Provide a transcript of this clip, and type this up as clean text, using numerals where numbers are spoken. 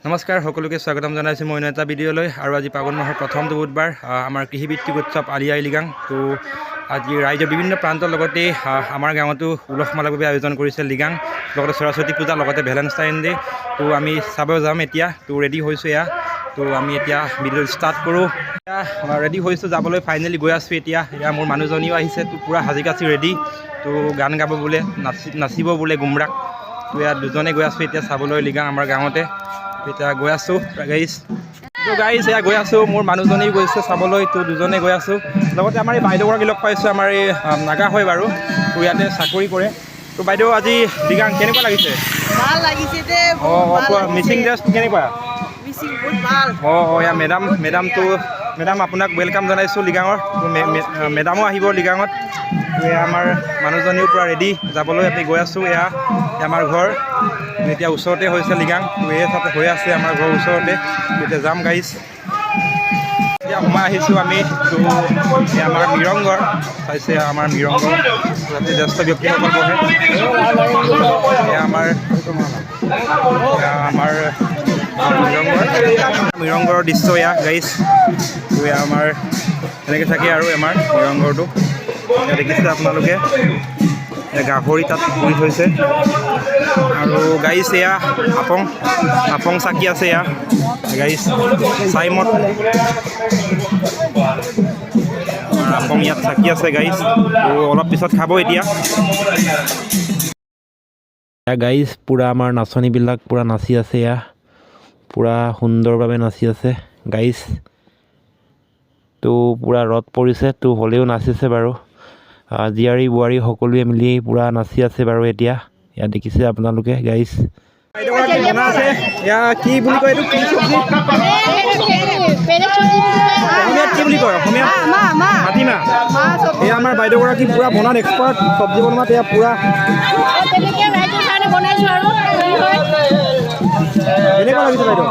নমস্কাৰ সকলোকে স্বাগতম জনাইছোঁ মই এটা ভিডিঅ'লৈ আৰু আজি ফাগুন মাহৰ প্ৰথম বুধবাৰ আমাৰ কৃষিভিত্তিক উৎসৱ আলি আই লিগাং তো আজি ৰাইজৰ বিভিন্ন প্ৰান্তৰ লগতে আমাৰ গাঁৱতো উলহ মালহভাৱে আয়োজন কৰিছে লিগাং লগতে সৰস্বতী পূজা লগতে ভেলেণ্টাইন ডে তো আমি চাব যাম এতিয়া তো ৰেডি হৈছোঁ এয়া তো আমি এতিয়া ভিডিঅ' ষ্টাৰ্ট কৰোঁ এতিয়া ৰেডি হৈছোঁ যাবলৈ ফাইনেলি গৈ আছোঁ এতিয়া মোৰ মানুহজনীও আহিছে তো পূৰা সাজি কাচি ৰেডি তো গান গাব বোলে নাচিব বোলে গুমৰাক তো ইয়াত দুজনে গৈ আছোঁ এতিয়া চাবলৈ লিগাং আমাৰ গাঁৱতে এতিয়া গৈ আছোঁ গাইজ তো গাইজ এয়া গৈ আছোঁ মোৰ মানুহজনী গৈছে চাবলৈ তো দুজনে গৈ আছোঁ লগতে আমাৰ এই বাইদেউগৰাকী লগ পাইছোঁ আমাৰ এই নাগা হয় বাৰু তো ইয়াতে চাকৰি কৰে তো বাইদেউ আজি লিগাং কেনেকুৱা লাগিছে ভাল লাগিছে দে মিচিং ড্ৰেছ কেনেকুৱা মিচিং বহুত ভাল এয়া মেডাম আপোনাক ৱেলকাম জনাইছোঁ লিগাঙৰ মেডামো আহিব লিগাঙত এয়া আমাৰ মানুহজনীও পূৰা ৰেডি যাবলৈ আমি গৈ আছোঁ এয়া আমাৰ ঘৰ এতিয়া ওচৰতে হৈছে লিগাং এয়া তাতে হৈ আছে আমাৰ ঘৰৰ ওচৰতে এতিয়া যাম গাইজ এতিয়া সোমাই আহিছোঁ আমি তো আমাৰ মিৰংঘৰ চাইছে আমাৰ মিৰংঘৰ তাতে জ্যেষ্ঠ ব্যক্তিসকল বহে এয়া আমাৰ মিৰংঘৰৰ দৃশ্য এয়া গাইজ তো এয়া আমাৰ এনেকৈ থাকে আৰু আমাৰ মিৰংঘৰটো এতিয়া দেখিছে আপোনালোকে গাহৰি তাত পুৰি থৈছে আৰু গাইজ এয়া আপং চাকি আছে এয়া গাইজ চাইমত আপং ইয়াত চাকি আছে গাইজ তো অলপ পিছত খাব এতিয়া গাইজ পূৰা আমাৰ নাচনীবিলাক পূৰা নাচি আছে এয়া পূৰা সুন্দৰভাৱে নাচি আছে গাইজ তো পূৰা ৰদ পৰিছে তো হ'লেও নাচিছে বাৰু জীয়াৰী বোৱাৰী সকলোৱে মিলি পূৰা নাচি আছে বাৰু এতিয়া ইয়াত দেখিছে আপোনালোকে গাইজ কি বুলি কয় এইটো কি চব্জি অসমীয়াত কি বুলি কয় অসমীয়াত মাটিমাহ এয়া আমাৰ বাইদেউগৰাকী পূৰা বনাত এক্সপাৰ্ট চব্জি বনোৱাত এয়া পূৰা কেনেকুৱা লাগিছে বাইদেউ